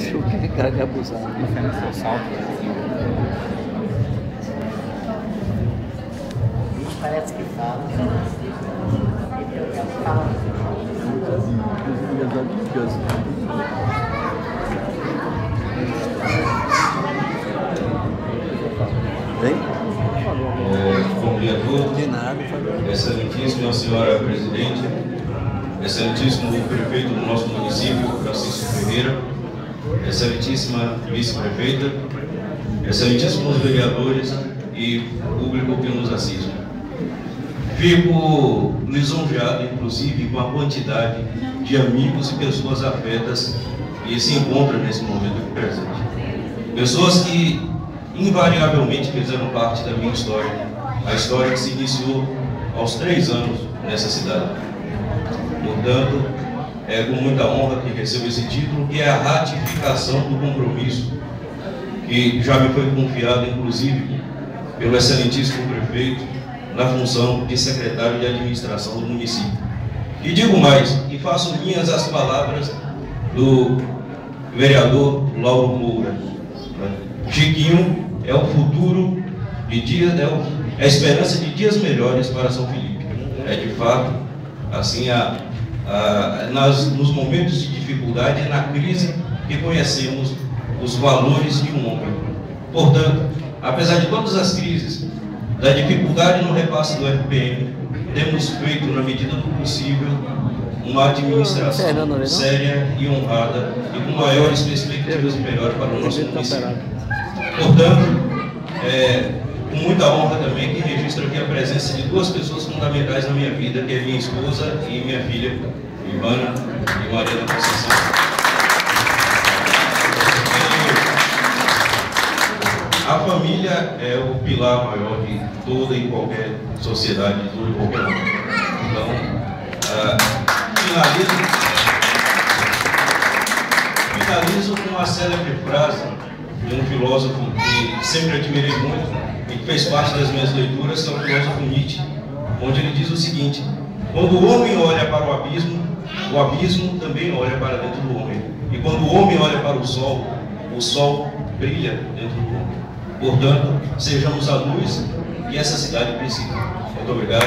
Cachorro que cara de abusado. Seu salto. Parece que fala. Ele fala. Vem? Bom dia a todos. De nada. Excelentíssima senhora presidente, excelentíssimo prefeito do nosso município, Francisco Ferreira, excelentíssima vice-prefeita, excelentíssimos vereadores e público que nos assiste. Fico lisonjeado, inclusive, com a quantidade de amigos e pessoas afetas que se encontram nesse momento aqui presente. Pessoas que invariavelmente fizeram parte da minha história, a história que se iniciou aos 3 anos nessa cidade. Portanto, é com muita honra que recebo esse título, que é a ratificação do compromisso que já me foi confiado, inclusive, pelo excelentíssimo prefeito, na função de secretário de administração do município. E digo mais, e faço minhas as palavras do vereador Lauro Moura. Chiquinho é o futuro de dias, é a esperança de dias melhores para São Felipe. É de fato, assim, nos momentos de dificuldade, na crise, que conhecemos os valores de um homem. Portanto, apesar de todas as crises, da dificuldade no repasse do RPM, temos feito, na medida do possível, uma administração séria e honrada e com maiores perspectivas de melhor para o nosso município. Portanto, com muita honra também que registro aqui a presença de 2 pessoas fundamentais na minha vida, que é minha esposa e minha filha, Ivana e Maria da Conceição. A família é o pilar maior de toda e qualquer sociedade, de todo e qualquer mundo. Então, finalizo com uma célebre frase de um filósofo que sempre admirei muito e que fez parte das minhas leituras, que é o filósofo Nietzsche, onde ele diz o seguinte: quando o homem olha para o abismo também olha para dentro do homem. E quando o homem olha para o sol brilha dentro do homem. Portanto, sejamos a luz que essa cidade precisa. Muito obrigado.